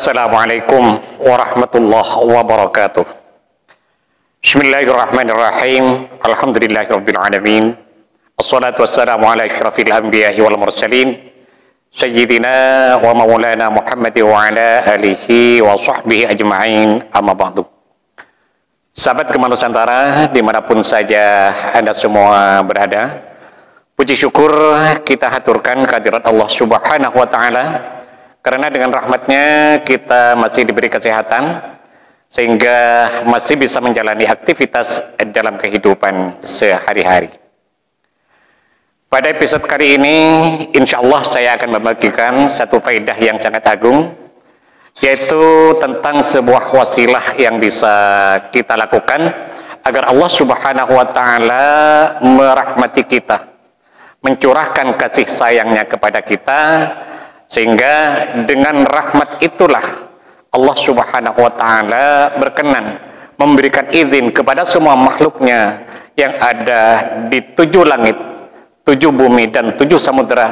Assalamualaikum warahmatullahi wabarakatuh. Bismillahirrahmanirrahim. Alhamdulillahirabbil alamin. Assalatu wassalamu ala asyrafil anbiya'i wal mursalin sayyidina wa maulana Muhammad wa ala alihi wa sahbihi ajma'in. Amma ba'du. Sahabat Gema Nusantara dimanapun saja Anda semua berada, puji syukur kita haturkan kehadirat Allah Subhanahu wa ta'ala, karena dengan rahmatnya kita masih diberi kesehatan sehingga masih bisa menjalani aktivitas dalam kehidupan sehari-hari. Pada episode kali ini insya Allah saya akan membagikan satu faedah yang sangat agung, yaitu tentang sebuah wasilah yang bisa kita lakukan agar Allah Subhanahu wa ta'ala merahmati kita, mencurahkan kasih sayangnya kepada kita, sehingga dengan rahmat itulah Allah Subhanahu wa ta'ala berkenan memberikan izin kepada semua makhluknya yang ada di 7 langit, 7 bumi, dan 7 samudera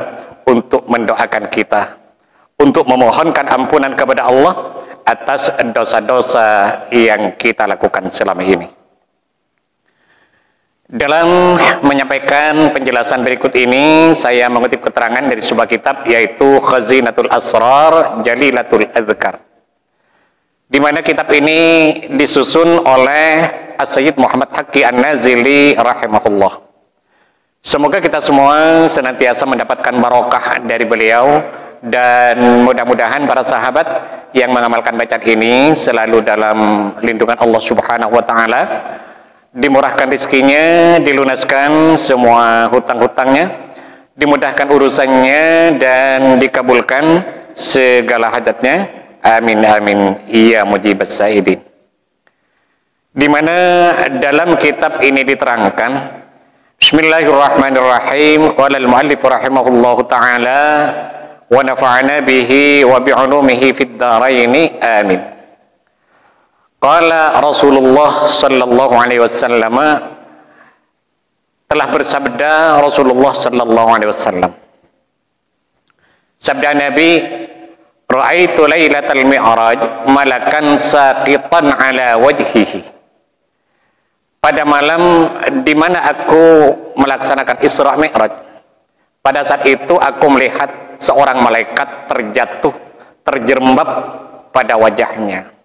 untuk mendoakan kita, untuk memohonkan ampunan kepada Allah atas dosa-dosa yang kita lakukan selama ini. Dalam menyampaikan penjelasan berikut ini, saya mengutip keterangan dari sebuah kitab, yaitu Khazinatul Asrar Jalilatul Adzkar, di mana kitab ini disusun oleh As-Sayyid Muhammad Haqqi An-Nazili rahimahullah. Semoga kita semua senantiasa mendapatkan barokah dari beliau, dan mudah-mudahan para sahabat yang mengamalkan bacaan ini selalu dalam lindungan Allah Subhanahu wa ta'ala, dimurahkan rezekinya, dilunaskan semua hutang-hutangnya, dimudahkan urusannya, dan dikabulkan segala hajatnya. Amin amin ya mujibas sa'idin. Di mana dalam kitab ini diterangkan, Bismillahirrahmanirrahim. Qala al-muallif rahimahullahu ta'ala wa nafa'ana bihi wa bi'ulumihi fid dharaini amin. Qala Rasulullah sallallahu alaihi wasallam, telah bersabda Rasulullah sallallahu alaihi wasallam, sabda Nabi, ra'aitu lailatal mi'raj malakan saqitan ala wajhihi. Pada malam di mana aku melaksanakan Isra Mi'raj, pada saat itu aku melihat seorang malaikat terjatuh, terjerembab pada wajahnya,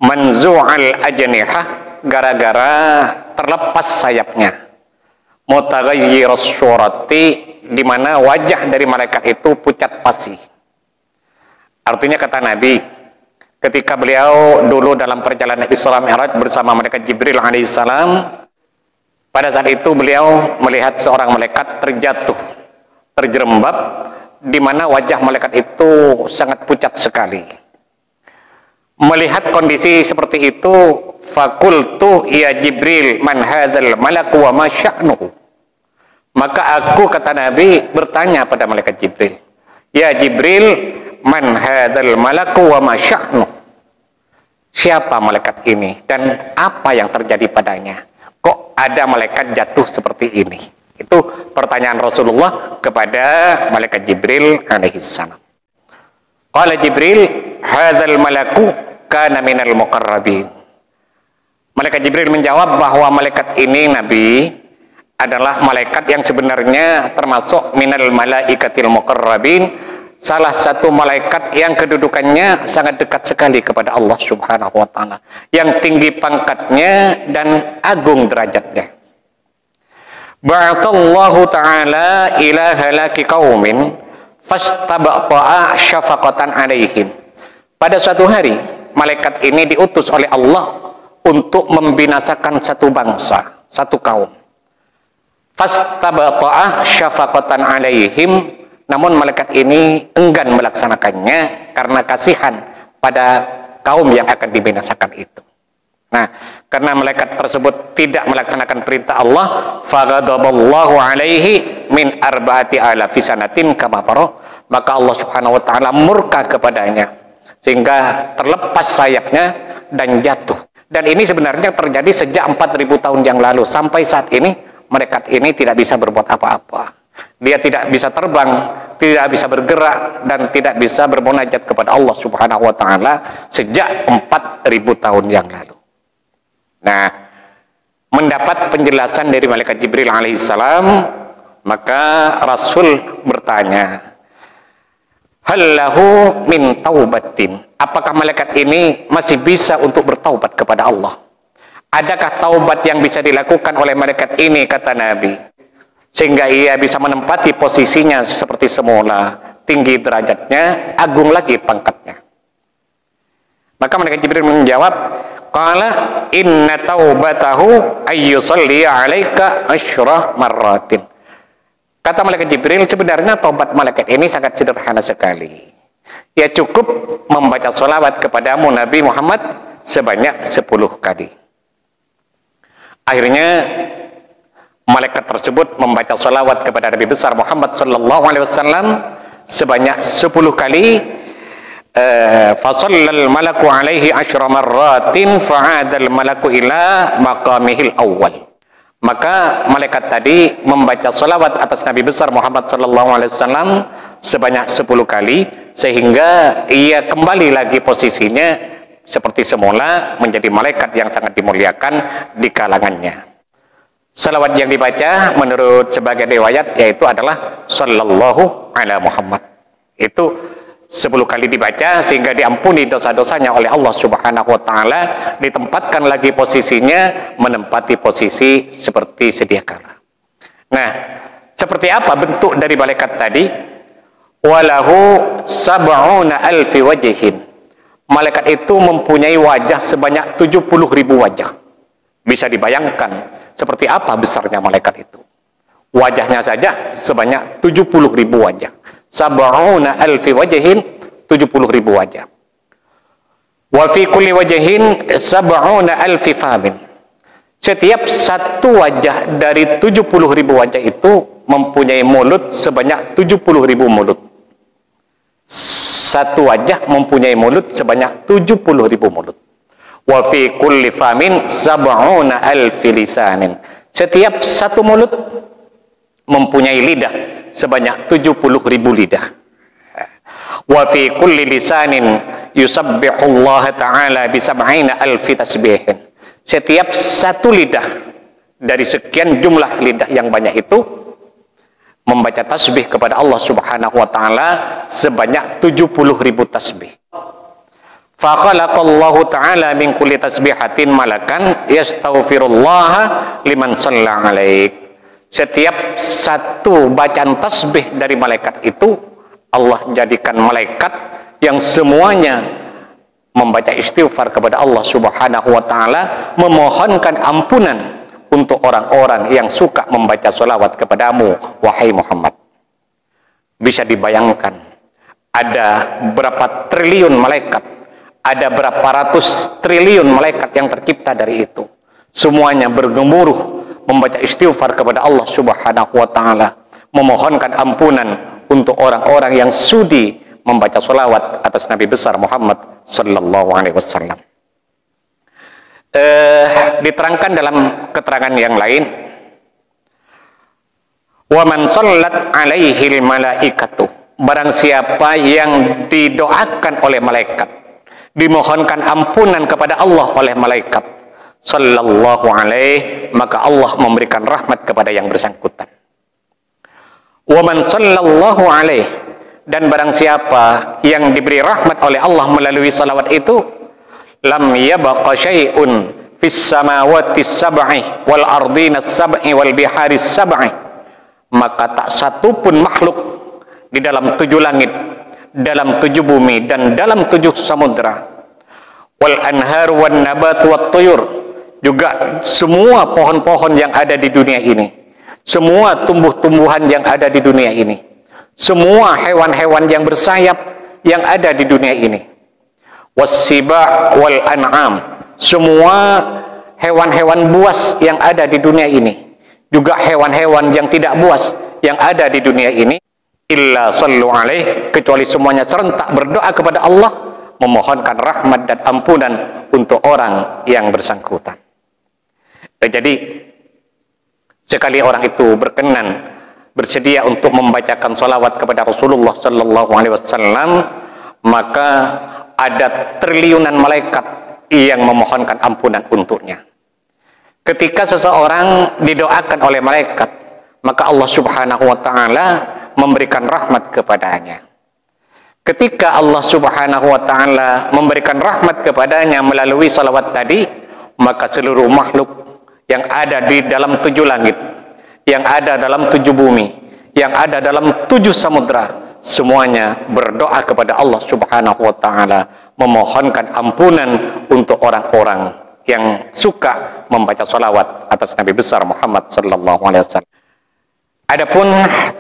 manzu'al ajnihah, gara-gara terlepas sayapnya, mutaghayyirus surati, di mana wajah dari malaikat itu pucat pasi. Artinya kata Nabi, ketika beliau dulu dalam perjalanan Isra Mi'raj bersama malaikat Jibril alaihissalam, pada saat itu beliau melihat seorang malaikat terjatuh, terjerembab, di mana wajah malaikat itu sangat pucat sekali. Melihat kondisi seperti itu, fakultu ya Jibril man hadzal malaku wa ma sya'nuhu. Maka aku, kata Nabi, bertanya pada malaikat Jibril, ya Jibril, man hadzal malaku wa ma sya'nuhu. Siapa malaikat ini dan apa yang terjadi padanya? Kok ada malaikat jatuh seperti ini? Itu pertanyaan Rasulullah kepada malaikat Jibril alaihissalam. Qala Jibril, hadzal malaku kana minal muqarrabin. Malaikat Jibril menjawab bahwa malaikat ini, Nabi, adalah malaikat yang sebenarnya termasuk minal malaikatil muqarrabin, salah satu malaikat yang kedudukannya sangat dekat sekali kepada Allah Subhanahu wa ta'ala, yang tinggi pangkatnya dan agung derajatnya. Ba'athallahu ta'ala ila halaki qaumin fastabaqa'a syafaqatan alaihim. Pada suatu hari, malaikat ini diutus oleh Allah untuk membinasakan satu bangsa, satu kaum. Fastabaqa'a syafaqatan alaihim, namun malaikat ini enggan melaksanakannya karena kasihan pada kaum yang akan dibinasakan itu. Nah, karena malaikat tersebut tidak melaksanakan perintah Allah, faghadaballahu alaihi min arba'ati alafi sanatin kama tara, maka Allah Subhanahu wa ta'ala murka kepadanya sehingga terlepas sayapnya dan jatuh. Dan ini sebenarnya terjadi sejak 4000 tahun yang lalu. Sampai saat ini malaikat ini tidak bisa berbuat apa-apa. Dia tidak bisa terbang tidak bisa bergerak dan tidak bisa bermunajat kepada Allah Subhanahu wa taala sejak 4000 tahun yang lalu. Nah, mendapat penjelasan dari malaikat Jibril alaihissalam, maka Rasul bertanya, "Hallahu min taubatin?" Apakah malaikat ini masih bisa untuk bertaubat kepada Allah? Adakah taubat yang bisa dilakukan oleh malaikat ini, kata Nabi, sehingga ia bisa menempati posisinya seperti semula, tinggi derajatnya, agung lagi pangkatnya? Maka malaikat Jibril menjawab, qala inna taubatahu ayyusalli 'alaika asyra marratin. Kata malaikat Jibril, sebenarnya taubat malaikat ini sangat sederhana sekali. Ya cukup membaca sholawat kepadamu Nabi Muhammad sebanyak 10 kali. Akhirnya malaikat tersebut membaca sholawat kepada Nabi besar Muhammad sallallahu alaihi wasallam sebanyak 10 kali. Fasallal malaku alaihi asyra marratin fa'adal malaku ila maqamihil awal. Maka malaikat tadi membaca sholawat atas Nabi besar Muhammad sallallahu alaihi wasallam sebanyak 10 kali, sehingga ia kembali lagi posisinya seperti semula menjadi malaikat yang sangat dimuliakan di kalangannya. Salawat yang dibaca menurut sebagian riwayat yaitu adalah sallallahu ala Muhammad. Itu 10 kali dibaca sehingga diampuni dosa-dosanya oleh Allah Subhanahu wa taala, ditempatkan lagi posisinya menempati posisi seperti sedia kala. Nah, seperti apa bentuk dari malaikat tadi? Walahu sab'una alfi wajhin. Malaikat itu mempunyai wajah sebanyak 70.000 wajah. Bisa dibayangkan seperti apa besarnya malaikat itu. Wajahnya saja sebanyak 70.000 wajah. Sab'una alfi wajhin, 70.000 wajah. Wa fi kulli wajhin sab'una alfi famin. Setiap satu wajah dari 70.000 wajah itu mempunyai mulut sebanyak 70.000 mulut. Satu wajah mempunyai mulut sebanyak 70.000 mulut. Wa fi kulli famin sab'una alfi lisanin. Setiap satu mulut mempunyai lidah sebanyak 70.000 lidah. Wa fi kulli lisanin yusabbihullaha ta'ala bi sab'ina alfi tasbihin. Setiap satu lidah dari sekian jumlah lidah yang banyak itu membaca tasbih kepada Allah Subhanahu wa taala sebanyak 70.000 tasbih. Fa khalaqallahu ta'ala min kulli tasbihatin malakan yastaghfirullaha liman shalla 'alaik. Setiap satu bacaan tasbih dari malaikat itu Allah jadikan malaikat yang semuanya membaca istighfar kepada Allah Subhanahu wa taala, memohonkan ampunan untuk orang-orang yang suka membaca sholawat kepadamu, wahai Muhammad. Bisa dibayangkan ada berapa triliun malaikat, ada berapa ratus triliun malaikat yang tercipta dari itu. Semuanya bergemuruh membaca istighfar kepada Allah Subhanahu wa taala, memohonkan ampunan untuk orang-orang yang sudi membaca sholawat atas Nabi besar Muhammad sallallahu alaihi wasallam. Diterangkan dalam keterangan yang lain, wa man shallat alaihi malaikatu, barang siapa yang didoakan oleh malaikat, dimohonkan ampunan kepada Allah oleh malaikat sallallahu alaihi, maka Allah memberikan rahmat kepada yang bersangkutan. Wa man sallallahu alaihi, dan barang siapa yang diberi rahmat oleh Allah melalui salawat itu, lam yabqa syai'un fis samawati sab'i wal ardina sab'i wal bihari sab'i, maka tak satu pun makhluk di dalam 7 langit, dalam 7 bumi, dan dalam 7 samudra, wal anhar wan nabat wat tuyur, juga semua pohon-pohon yang ada di dunia ini, semua tumbuh-tumbuhan yang ada di dunia ini, semua hewan-hewan yang bersayap yang ada di dunia ini, wassiba wal an'am, semua hewan-hewan buas yang ada di dunia ini, juga hewan-hewan yang tidak buas yang ada di dunia ini, illa sallu alaih, kecuali semuanya serentak berdoa kepada Allah, memohonkan rahmat dan ampunan untuk orang yang bersangkutan. Jadi sekali orang itu berkenan bersedia untuk membacakan salawat kepada Rasulullah sallallahu alaihi wasallam, maka ada triliunan malaikat yang memohonkan ampunan untuknya. Ketika seseorang didoakan oleh malaikat, maka Allah Subhanahu wa taala memberikan rahmat kepadanya. Ketika Allah Subhanahu wa taala memberikan rahmat kepadanya melalui salawat tadi, maka seluruh makhluk yang ada di dalam 7 langit, yang ada dalam 7 bumi, yang ada dalam 7 samudra, semuanya berdoa kepada Allah Subhanahu wa taala, memohonkan ampunan untuk orang-orang yang suka membaca salawat atas Nabi besar Muhammad sallallahu alaihi wasallam. Adapun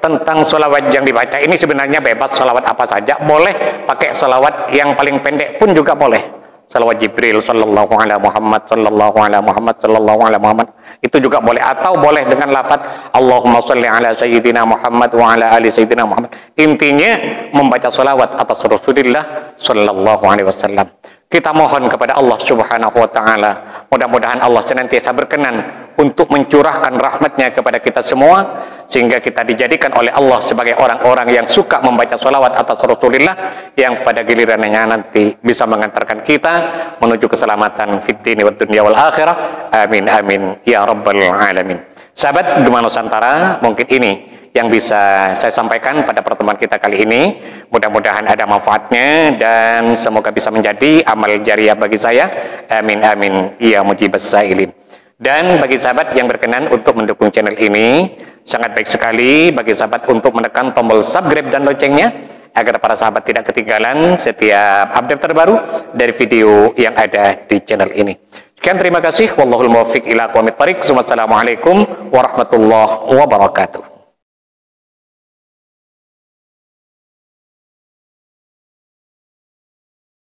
tentang salawat yang dibaca ini sebenarnya bebas, salawat apa saja boleh, pakai salawat yang paling pendek pun juga boleh. Salawat Jibril sallallahu alaihi Muhammad sallallahu alaihi Muhammad sallallahu alaihi Muhammad itu juga boleh, atau boleh dengan lafaz Allahumma shalli ala sayyidina Muhammad wa ala ali sayyidina Muhammad. Intinya membaca salawat atas Rasulullah sallallahu alaihi wasallam. Kita mohon kepada Allah Subhanahu wa taala, mudah-mudahan Allah senantiasa berkenan untuk mencurahkan rahmatnya kepada kita semua, sehingga kita dijadikan oleh Allah sebagai orang-orang yang suka membaca salawat atas Rasulullah, yang pada gilirannya nanti bisa mengantarkan kita menuju keselamatan fid dini wad dunya wal akhirah. Amin amin ya rabbal alamin. Sahabat Gema Nusantara, mungkin ini yang bisa saya sampaikan pada pertemuan kita kali ini. Mudah-mudahan ada manfaatnya dan semoga bisa menjadi amal jariah bagi saya. Amin amin ya mujibas sailin. Dan bagi sahabat yang berkenan untuk mendukung channel ini, sangat baik sekali bagi sahabat untuk menekan tombol subscribe dan loncengnya, agar para sahabat tidak ketinggalan setiap update terbaru dari video yang ada di channel ini. Sekian, terima kasih. Wallahul muwaffiq ila aqwamit thoriq. Wassalamualaikum warahmatullahi wabarakatuh.